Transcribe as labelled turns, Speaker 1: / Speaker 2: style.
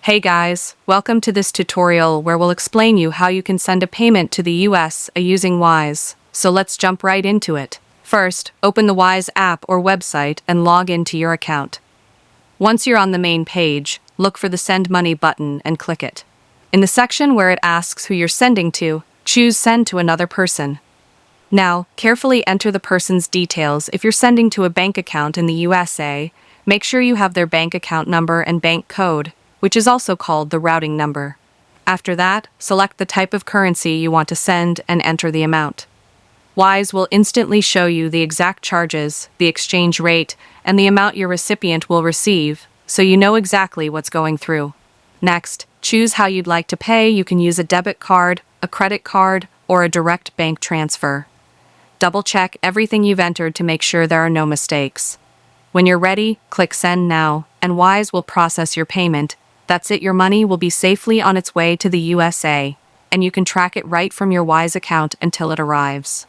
Speaker 1: Hey guys, welcome to this tutorial where we'll explain you how you can send a payment to the US using Wise. So let's jump right into it. First, open the Wise app or website and log into your account. Once you're on the main page, look for the Send Money button and click it. In the section where it asks who you're sending to, choose Send to another person. Now, carefully enter the person's details. If you're sending to a bank account in the USA, make sure you have their bank account number and bank code, which is also called the routing number. After that, select the type of currency you want to send and enter the amount. Wise will instantly show you the exact charges, the exchange rate, and the amount your recipient will receive, so you know exactly what's going through. Next, choose how you'd like to pay. You can use a debit card, a credit card, or a direct bank transfer. Double-check everything you've entered to make sure there are no mistakes. When you're ready, click Send Now, and Wise will process your payment. That's it, your money will be safely on its way to the USA, and you can track it right from your Wise account until it arrives.